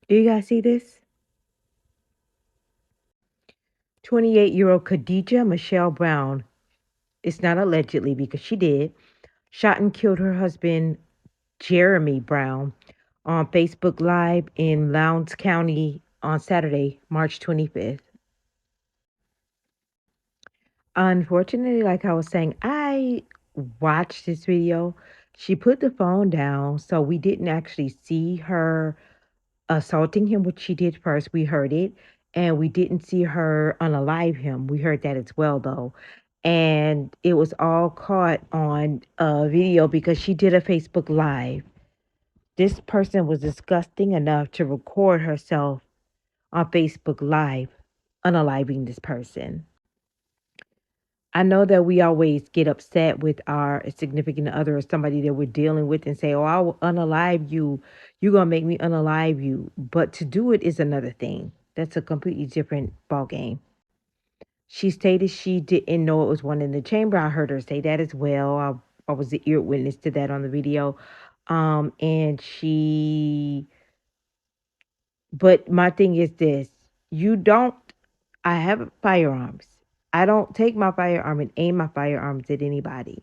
Do you guys see this? 28-year-old Kadejah Michelle Brown, it's not allegedly because she did, shot and killed her husband, Jeremy Brown, on Facebook Live in Lowndes County on Saturday, March 25th. Unfortunately, like I was saying, I watched this video. She put the phone down, so we didn't actually see her assaulting him, which she did first. We heard it, and we didn't see her unalive him. We heard that as well, though. And it was all caught on video because she did a Facebook Live. This person was disgusting enough to record herself on Facebook Live, unaliving this person. I know that we always get upset with our significant other or somebody that we're dealing with and say, "Oh, I will unalive you. You're gonna make me unalive you." But to do it is another thing. That's a completely different ball game. She stated she didn't know it was one in the chamber. I heard her say that as well. I was the ear witness to that on the video. And but my thing is this: you don't. I have firearms. I don't take my firearm and aim my firearms at anybody,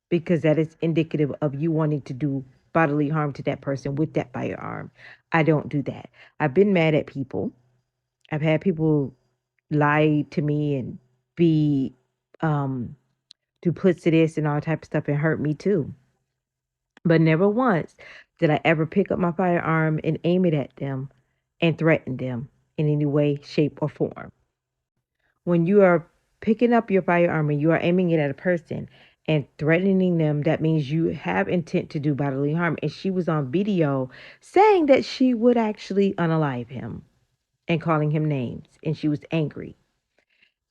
because that is indicative of you wanting to do bodily harm to that person with that firearm. I don't do that. I've been mad at people. I've had people lie to me and be um duplicitous and all type of stuff and hurt me too. But never once did I ever pick up my firearm and aim it at them and threaten them in any way, shape, or form. When you are picking up your firearm and you are aiming it at a person and threatening them, that means you have intent to do bodily harm. And she was on video saying that she would actually unalive him and calling him names. And she was angry.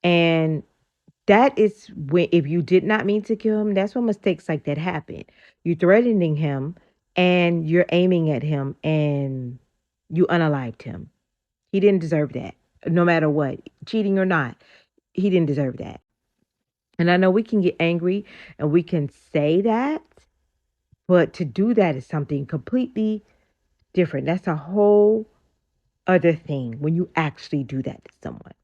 And that is when, if you did not mean to kill him, that's when mistakes like that happen. You're threatening him and you're aiming at him and you unalived him. He didn't deserve that, no matter what, cheating or not. He didn't deserve that. And I know we can get angry and we can say that, but to do that is something completely different. That's a whole other thing when you actually do that to someone.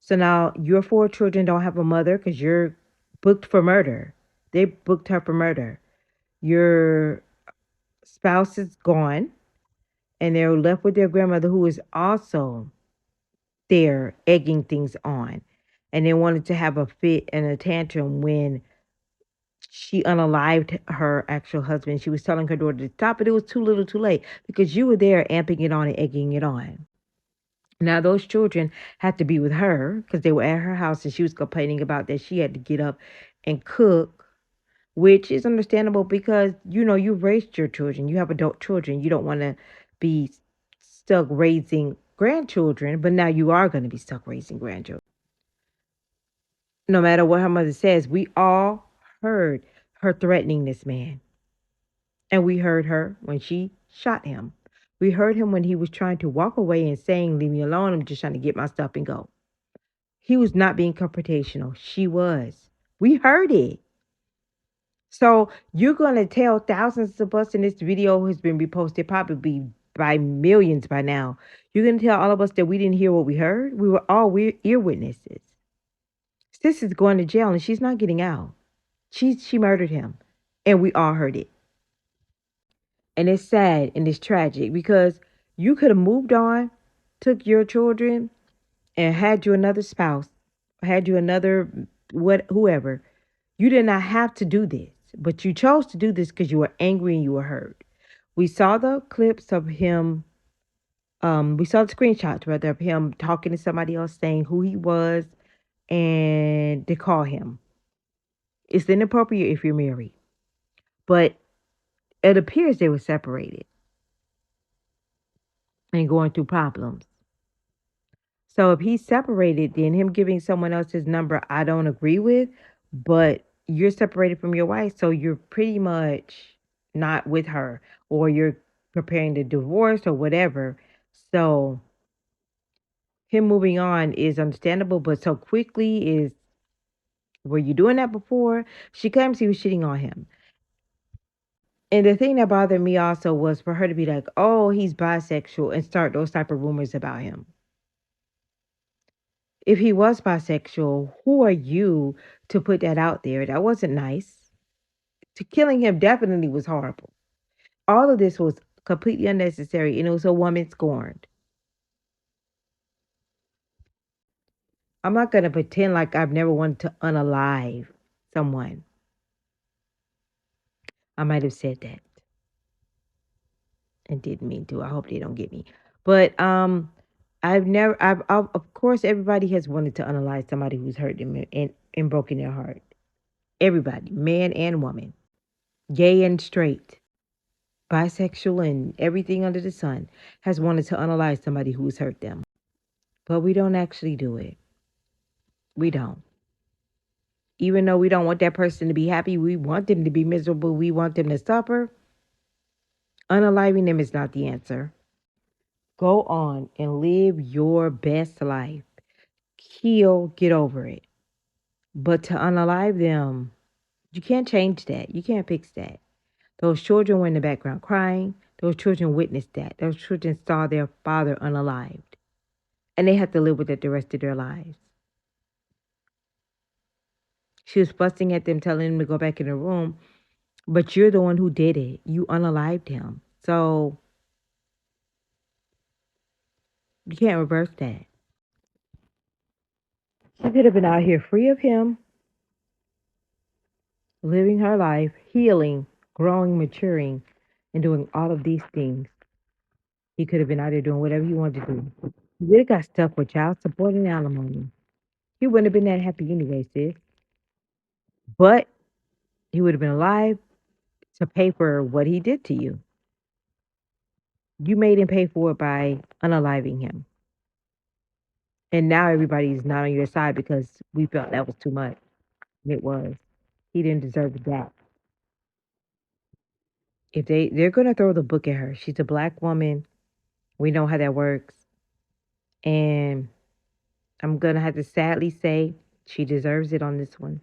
So now your four children don't have a mother because you're booked for murder. They booked her for murder. Your spouse is gone and they're left with their grandmother, who is also there egging things on. And they wanted to have a fit and a tantrum when she unalived her actual husband. She was telling her daughter to stop, but it was too little too late because you were there amping it on and egging it on. Now, those children had to be with her because they were at her house and she was complaining about that she had to get up and cook, which is understandable because, you've raised your children. You have adult children. You don't want to be stuck raising grandchildren, but now you are going to be stuck raising grandchildren. No matter what her mother says, we all heard her threatening this man. And we heard her when she shot him. We heard him when he was trying to walk away and saying, "Leave me alone. I'm just trying to get my stuff and go." He was not being confrontational. She was. We heard it. So you're going to tell thousands of us, and this video has been reposted probably by millions by now. You're going to tell all of us that we didn't hear what we heard? We were all ear witnesses. Sis is going to jail and she's not getting out. She murdered him. And we all heard it. And it's sad and it's tragic because you could have moved on, took your children, and had you another spouse, had you another whoever. You did not have to do this, but you chose to do this because you were angry and you were hurt. We saw the clips of him. We saw the screenshots rather of him talking to somebody else, saying who he was, and to call him. It's inappropriate if you're married, but it appears they were separated and going through problems. So if he's separated, then him giving someone else his number, I don't agree with. But you're separated from your wife, so you're pretty much not with her, or you're preparing to divorce or whatever. So him moving on is understandable, but so quickly is, were you doing that before? She claims he was cheating on him. And the thing that bothered me also was for her to be like, oh, he's bisexual and start those type of rumors about him. If he was bisexual, who are you to put that out there? That wasn't nice. To killing him definitely was horrible. All of this was completely unnecessary and it was a woman scorned. I'm not going to pretend like I've never wanted to unalive someone. I might have said that and didn't mean to. I hope they don't get me. But of course, everybody has wanted to unalive somebody who's hurt them and broken their heart. Everybody, man and woman, gay and straight, bisexual and everything under the sun, has wanted to unalive somebody who's hurt them. But we don't actually do it. We don't. Even though we don't want that person to be happy, we want them to be miserable, we want them to suffer. Unaliving them is not the answer. Go on and live your best life. Heal, get over it. But to unalive them, you can't change that. You can't fix that. Those children were in the background crying. Those children witnessed that. Those children saw their father unalived. And they had to live with it the rest of their lives. She was fussing at them, telling them to go back in the room. But you're the one who did it. You unalived him. So you can't reverse that. She could have been out here free of him, living her life, healing, growing, maturing, and doing all of these things. He could have been out there doing whatever he wanted to do. He would have got stuck with child support and alimony. He wouldn't have been that happy anyway, sis. But he would have been alive to pay for what he did to you. You made him pay for it by unaliving him. And now everybody's not on your side because we felt that was too much. It was. He didn't deserve that. If they're gonna throw the book at her. She's a black woman. We know how that works. And I'm gonna have to sadly say she deserves it on this one.